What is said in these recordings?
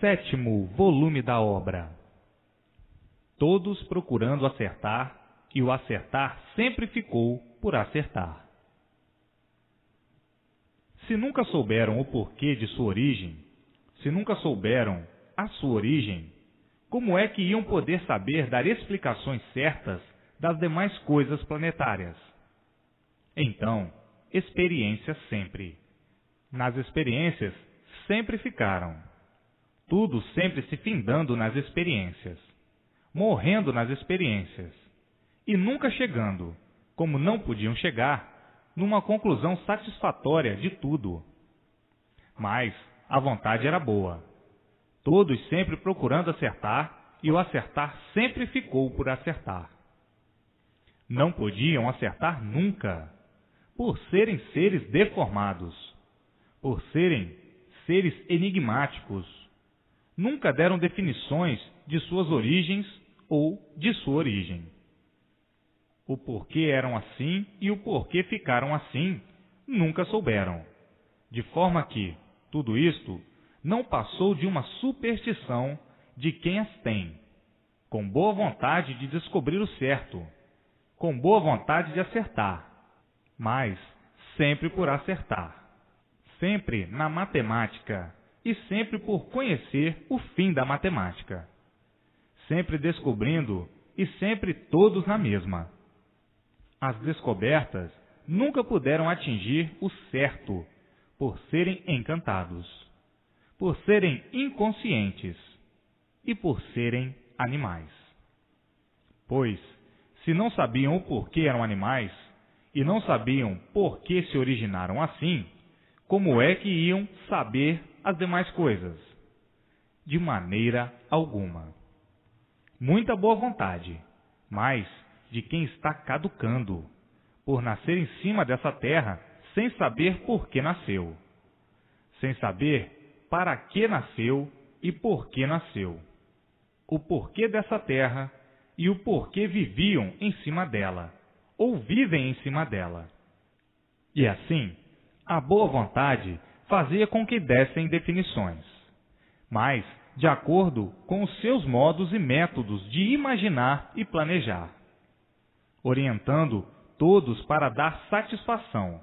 Sétimo volume da obra. Todos procurando acertar, e o acertar sempre ficou por acertar. Se nunca souberam o porquê de sua origem, se nunca souberam a sua origem, como é que iam poder saber dar explicações certas das demais coisas planetárias? Então, experiências sempre. Nas experiências sempre ficaram. Tudo sempre se findando nas experiências, morrendo nas experiências, e nunca chegando, como não podiam chegar, numa conclusão satisfatória de tudo. Mas a vontade era boa. Todos sempre procurando acertar, e o acertar sempre ficou por acertar. Não podiam acertar nunca, por serem seres deformados, por serem seres enigmáticos. Nunca deram definições de suas origens ou de sua origem. O porquê eram assim e o porquê ficaram assim, nunca souberam. De forma que, tudo isto não passou de uma superstição de quem as tem, com boa vontade de descobrir o certo, com boa vontade de acertar, mas sempre por acertar, sempre na matemática e sempre por conhecer o fim da matemática, sempre descobrindo e sempre todos na mesma. As descobertas nunca puderam atingir o certo por serem encantados, por serem inconscientes e por serem animais. Pois, se não sabiam o porquê eram animais e não sabiam por que se originaram assim, como é que iam saber as demais coisas? De maneira alguma. Muita boa vontade, mas de quem está caducando, por nascer em cima dessa terra sem saber por que nasceu, sem saber para que nasceu e por que nasceu, o porquê dessa terra e o porquê viviam em cima dela, ou vivem em cima dela. E assim, a boa vontade fazia com que dessem definições, mas de acordo com os seus modos e métodos de imaginar e planejar, orientando todos para dar satisfação,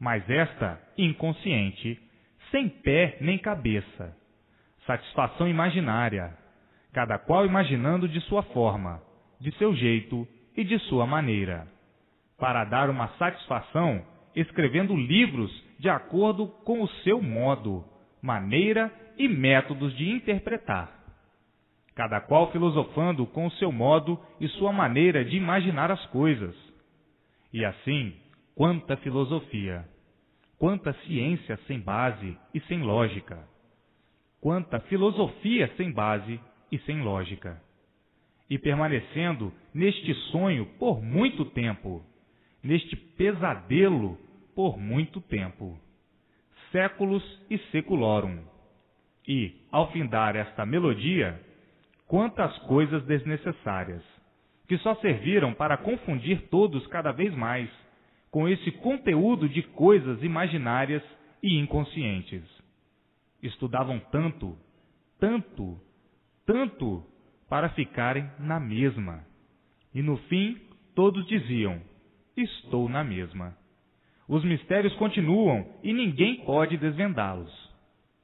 mas esta inconsciente, sem pé nem cabeça, satisfação imaginária, cada qual imaginando de sua forma, de seu jeito e de sua maneira, para dar uma satisfação escrevendo livros de acordo com o seu modo, maneira e métodos de interpretar, cada qual filosofando com o seu modo e sua maneira de imaginar as coisas. E assim, quanta filosofia, quanta ciência sem base e sem lógica, quanta filosofia sem base e sem lógica, e permanecendo neste sonho por muito tempo, neste pesadelo por muito tempo, séculos e seculorum. E, ao findar esta melodia, quantas coisas desnecessárias, que só serviram para confundir todos cada vez mais com esse conteúdo de coisas imaginárias e inconscientes. Estudavam tanto, tanto, tanto, para ficarem na mesma. E no fim, todos diziam: estou na mesma. Os mistérios continuam e ninguém pode desvendá-los.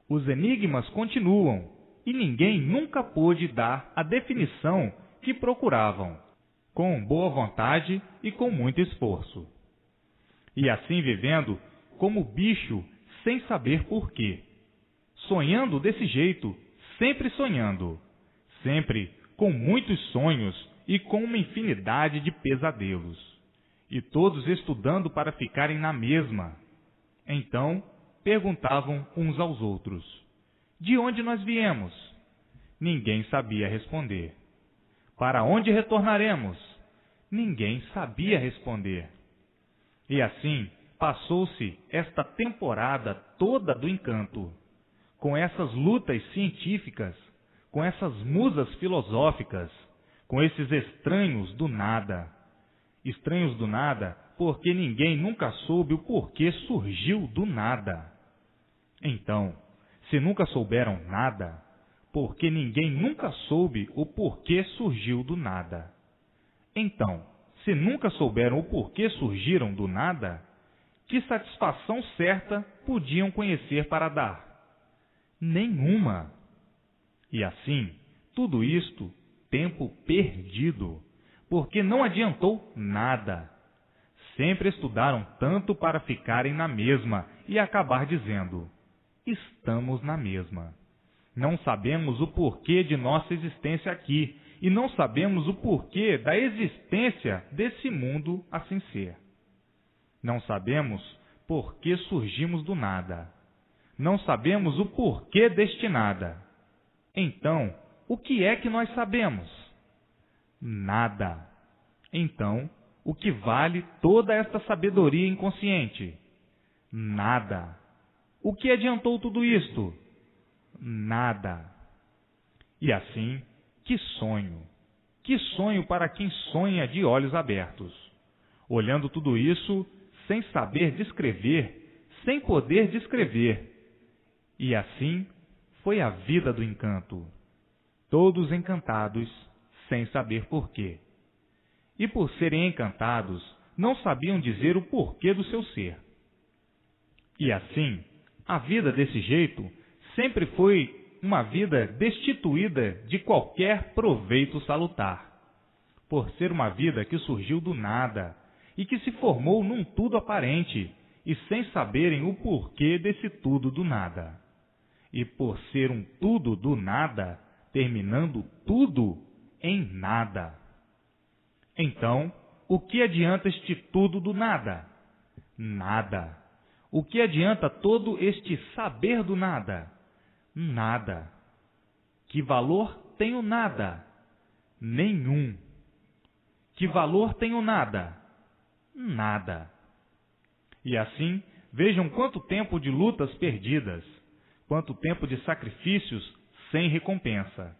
Os enigmas continuam e ninguém nunca pôde dar a definição que procuravam, com boa vontade e com muito esforço. E assim vivendo como bicho sem saber porquê, sonhando desse jeito, sempre sonhando, sempre com muitos sonhos e com uma infinidade de pesadelos, e todos estudando para ficarem na mesma. Então perguntavam uns aos outros: de onde nós viemos? Ninguém sabia responder. Para onde retornaremos? Ninguém sabia responder. E assim passou-se esta temporada toda do encanto, com essas lutas científicas, com essas musas filosóficas, com esses estranhos do nada. Estranhos do nada, porque ninguém nunca soube o porquê surgiu do nada. Então, se nunca souberam nada, porque ninguém nunca soube o porquê surgiu do nada. Então, se nunca souberam o porquê surgiram do nada, que satisfação certa podiam conhecer para dar? Nenhuma. E assim, tudo isto, tempo perdido, porque não adiantou nada. Sempre estudaram tanto para ficarem na mesma e acabar dizendo: estamos na mesma. Não sabemos o porquê de nossa existência aqui e não sabemos o porquê da existência desse mundo assim ser. Não sabemos por que surgimos do nada. Não sabemos o porquê deste nada. Então, o que é que nós sabemos? Nada. Então, o que vale toda esta sabedoria inconsciente? Nada. O que adiantou tudo isto? Nada. E assim, que sonho! Que sonho para quem sonha de olhos abertos, olhando tudo isso sem saber descrever, sem poder descrever. E assim foi a vida do encanto. Todos encantados, sem saber porquê. E por serem encantados, não sabiam dizer o porquê do seu ser. E assim, a vida desse jeito sempre foi uma vida destituída de qualquer proveito salutar, por ser uma vida que surgiu do nada e que se formou num tudo aparente e sem saberem o porquê desse tudo do nada. E por ser um tudo do nada, terminando tudo em nada. Então, o que adianta este tudo do nada? Nada. O que adianta todo este saber do nada? Nada. Que valor tem o nada? Nenhum. Que valor tem o nada? Nada. E assim, vejam quanto tempo de lutas perdidas, quanto tempo de sacrifícios sem recompensa.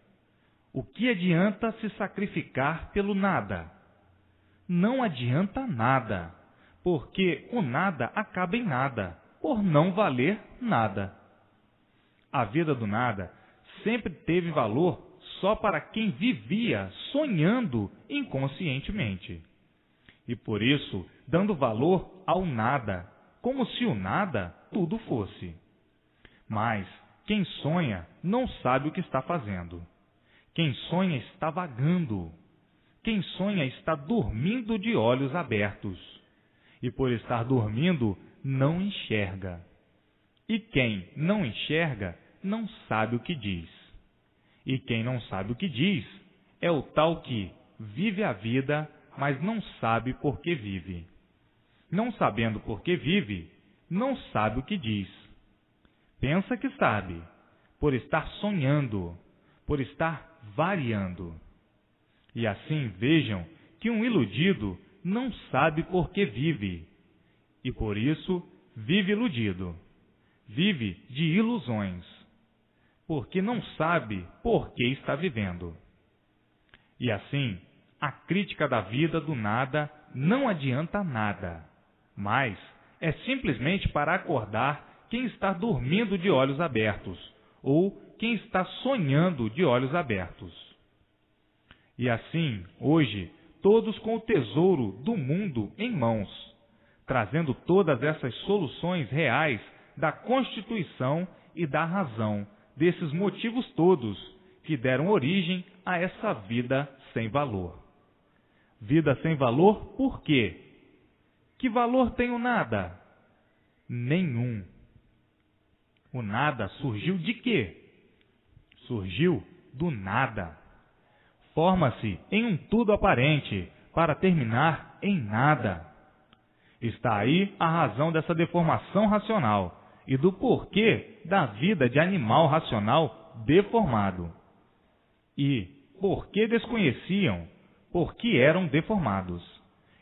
O que adianta se sacrificar pelo nada? Não adianta nada, porque o nada acaba em nada, por não valer nada. A vida do nada sempre teve valor só para quem vivia sonhando inconscientemente. E por isso, dando valor ao nada, como se o nada tudo fosse. Mas quem sonha não sabe o que está fazendo. Quem sonha está vagando. Quem sonha está dormindo de olhos abertos. E por estar dormindo, não enxerga. E quem não enxerga, não sabe o que diz. E quem não sabe o que diz, é o tal que vive a vida, mas não sabe por que vive. Não sabendo por que vive, não sabe o que diz. Pensa que sabe, por estar sonhando, por estar variando. E assim vejam que um iludido não sabe por que vive, e por isso vive iludido. Vive de ilusões, porque não sabe por que está vivendo. E assim, a crítica da vida do nada não adianta nada, mas é simplesmente para acordar quem está dormindo de olhos abertos, ou quem está sonhando de olhos abertos. E assim, hoje, todos com o tesouro do mundo em mãos, trazendo todas essas soluções reais da Constituição e da razão, desses motivos todos que deram origem a essa vida sem valor. Vida sem valor por quê? Que valor tem o nada? Nenhum. O nada surgiu de quê? Surgiu do nada. Forma-se em um tudo aparente para terminar em nada. Está aí a razão dessa deformação racional e do porquê da vida de animal racional deformado. E porquê desconheciam porque eram deformados.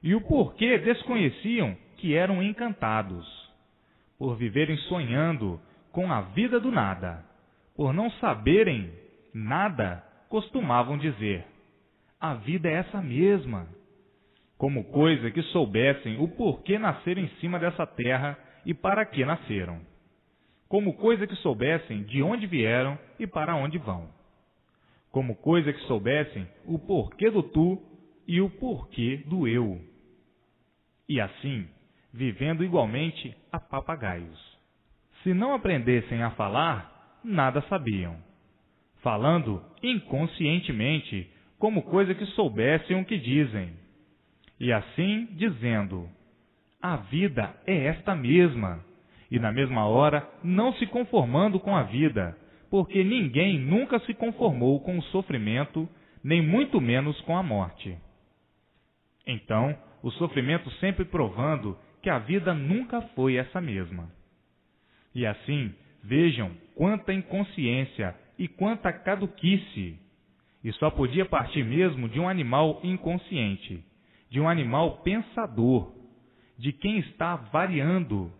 E o porquê desconheciam que eram encantados. Por viverem sonhando com a vida do nada. Por não saberem nada, costumavam dizer: a vida é essa mesma. Como coisa que soubessem o porquê nasceram em cima dessa terra e para que nasceram. Como coisa que soubessem de onde vieram e para onde vão. como coisa que soubessem o porquê do tu e o porquê do eu. E assim, vivendo igualmente a papagaios. Se não aprendessem a falar, nada sabiam, falando inconscientemente, como coisa que soubessem o que dizem. E assim, dizendo, a vida é esta mesma, e na mesma hora não se conformando com a vida, porque ninguém nunca se conformou com o sofrimento, nem muito menos com a morte. Então, o sofrimento sempre provando que a vida nunca foi essa mesma. E assim, vejam quanta inconsciência e quanta caduquice. E só podia partir mesmo de um animal inconsciente, de um animal pensador, de quem está variando,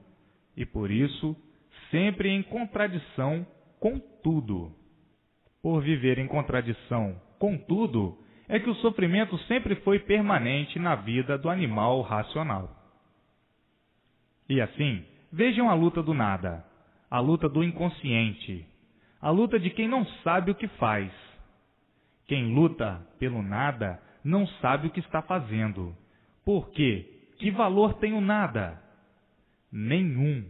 e por isso, sempre em contradição com tudo. Por viver em contradição com tudo, é que o sofrimento sempre foi permanente na vida do animal racional. E assim, vejam a luta do nada, a luta do inconsciente, a luta de quem não sabe o que faz. Quem luta pelo nada não sabe o que está fazendo. Por quê? Que valor tem o nada? Nenhum.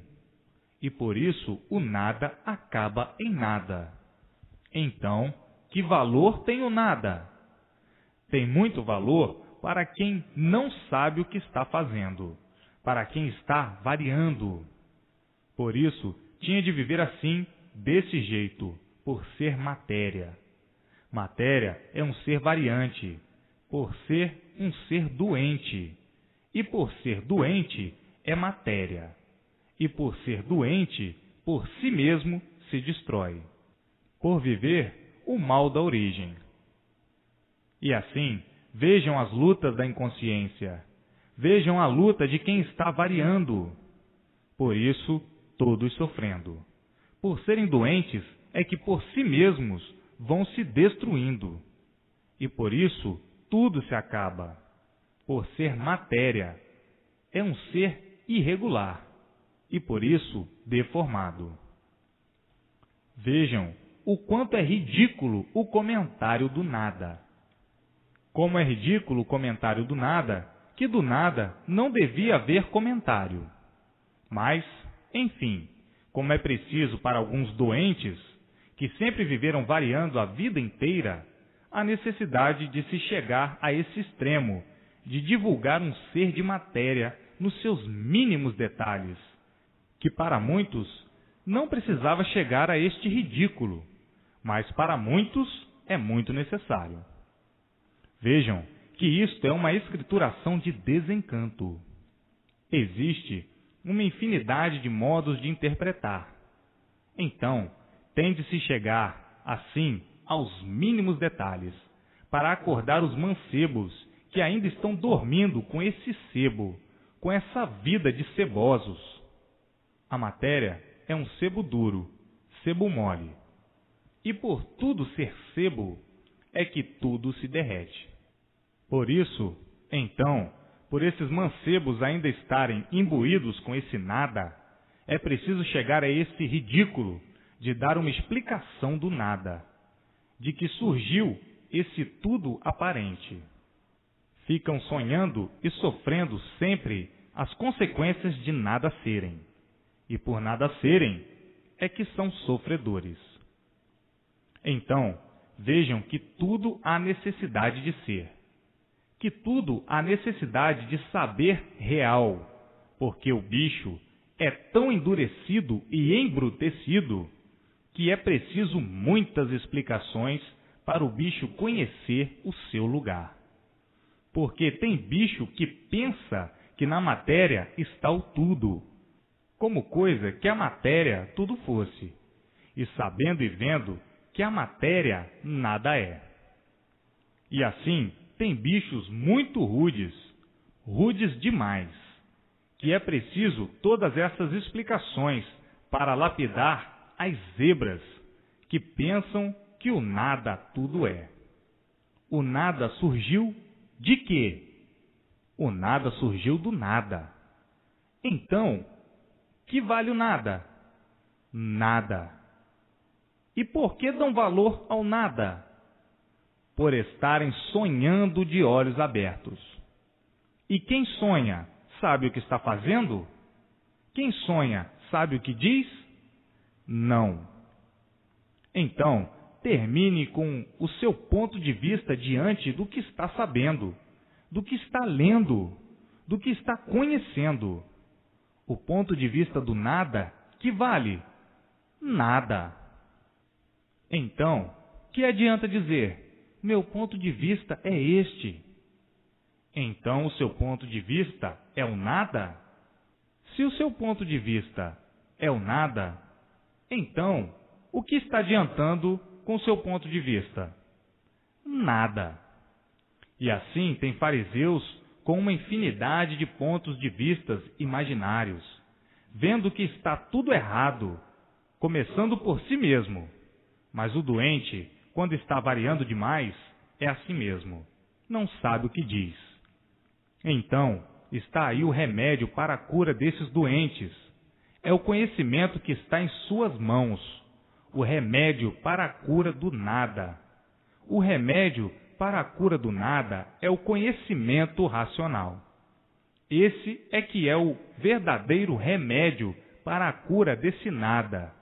E por isso o nada acaba em nada. Então, que valor tem o nada? Tem muito valor para quem não sabe o que está fazendo, para quem está variando. Por isso, tinha de viver assim, desse jeito, por ser matéria. Matéria é um ser variante, por ser um ser doente. E por ser doente, é matéria. E por ser doente, por si mesmo se destrói. Por viver o mal da origem. E assim, vejam as lutas da inconsciência. Vejam a luta de quem está variando. Por isso, todos sofrendo. Por serem doentes, é que por si mesmos vão se destruindo. E por isso, tudo se acaba. Por ser matéria, é um ser irregular. E por isso, deformado. Vejam o quanto é ridículo o comentário do nada. Como é ridículo o comentário do nada, que do nada não devia haver comentário. Mas, enfim, como é preciso para alguns doentes, que sempre viveram variando a vida inteira, a necessidade de se chegar a esse extremo, de divulgar um ser de matéria nos seus mínimos detalhes, que para muitos não precisava chegar a este ridículo, mas para muitos é muito necessário. Vejam que isto é uma escrituração de desencanto. Existe uma infinidade de modos de interpretar. Então, tem de se chegar, assim, aos mínimos detalhes, para acordar os mancebos que ainda estão dormindo com esse sebo, com essa vida de cebosos. A matéria é um sebo duro, sebo mole. E por tudo ser sebo, é que tudo se derrete. Por isso, então, por esses mancebos ainda estarem imbuídos com esse nada, é preciso chegar a esse ridículo de dar uma explicação do nada, de que surgiu esse tudo aparente. Ficam sonhando e sofrendo sempre as consequências de nada serem, e por nada serem é que são sofredores. Então, vejam que tudo há necessidade de ser, que tudo há necessidade de saber real, porque o bicho é tão endurecido e embrutecido que é preciso muitas explicações para o bicho conhecer o seu lugar. Porque tem bicho que pensa que na matéria está o tudo, como coisa que a matéria tudo fosse, e sabendo e vendo que a matéria nada é. E assim, tem bichos muito rudes, rudes demais, que é preciso todas essas explicações para lapidar as zebras que pensam que o nada tudo é. O nada surgiu de quê? O nada surgiu do nada. Então, que vale o nada? Nada. E por que dão valor ao nada? por estarem sonhando de olhos abertos. E quem sonha, sabe o que está fazendo? Quem sonha, sabe o que diz? Não. Então, termine com o seu ponto de vista diante do que está sabendo, do que está lendo, do que está conhecendo. O ponto de vista do nada, que vale? Nada. Então, que adianta dizer, meu ponto de vista é este? Então, o seu ponto de vista é o nada? Se o seu ponto de vista é o nada, então, o que está adiantando com o seu ponto de vista? Nada. E assim tem fariseus com uma infinidade de pontos de vistas imaginários, vendo que está tudo errado, começando por si mesmo. Mas o doente, quando está variando demais, é assim mesmo, não sabe o que diz. Então, está aí o remédio para a cura desses doentes. É o conhecimento que está em suas mãos, o remédio para a cura do nada. O remédio para a cura do nada é o conhecimento racional. Esse é que é o verdadeiro remédio para a cura desse nada,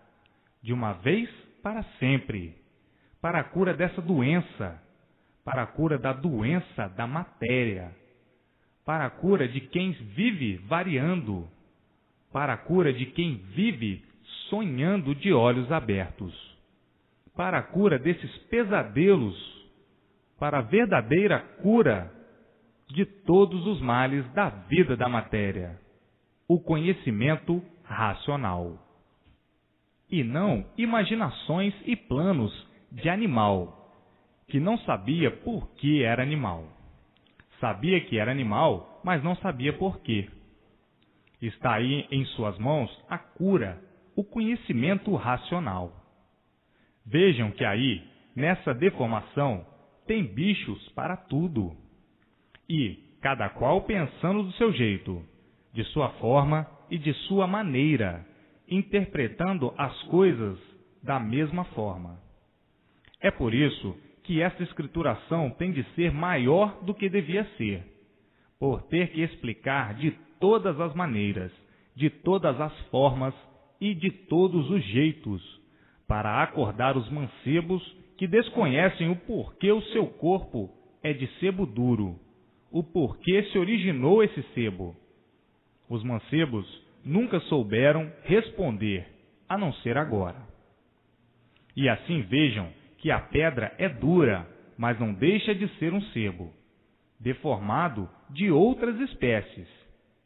de uma vez para sempre, para a cura dessa doença, para a cura da doença da matéria, para a cura de quem vive variando, para a cura de quem vive sonhando de olhos abertos, para a cura desses pesadelos, para a verdadeira cura de todos os males da vida da matéria, o conhecimento racional. E não imaginações e planos de animal, que não sabia por que era animal. Sabia que era animal, mas não sabia por quê. Está aí em suas mãos a cura, o conhecimento racional. Vejam que aí, nessa deformação, tem bichos para tudo. E cada qual pensando do seu jeito, de sua forma e de sua maneira, interpretando as coisas da mesma forma. É por isso que essa escrituração tem de ser maior do que devia ser, por ter que explicar de todas as maneiras, de todas as formas e de todos os jeitos, para acordar os mancebos que desconhecem o porquê o seu corpo é de sebo duro, o porquê se originou esse sebo. Os mancebos nunca souberam responder, a não ser agora. E assim vejam que a pedra é dura, mas não deixa de ser um sebo, deformado de outras espécies,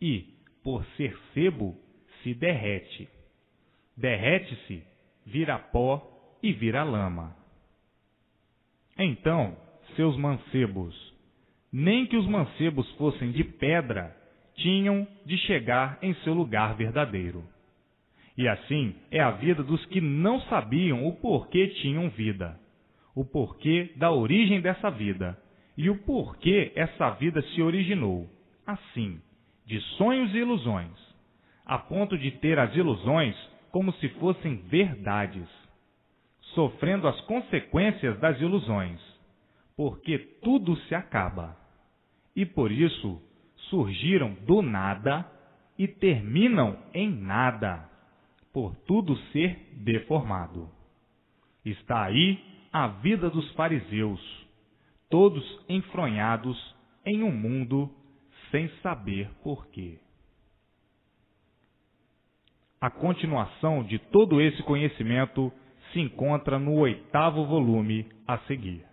e, por ser sebo, se derrete. Derrete-se, vira pó e vira lama. Então, seus mancebos, nem que os mancebos fossem de pedra, tinham de chegar em seu lugar verdadeiro. E assim é a vida dos que não sabiam o porquê tinham vida, o porquê da origem dessa vida, e o porquê essa vida se originou, assim, de sonhos e ilusões, a ponto de ter as ilusões como se fossem verdades, sofrendo as consequências das ilusões, porque tudo se acaba. E por isso surgiram do nada e terminam em nada, por tudo ser deformado. Está aí a vida dos fariseus, todos enfronhados em um mundo sem saber porquê. A continuação de todo esse conhecimento se encontra no 8º volume a seguir.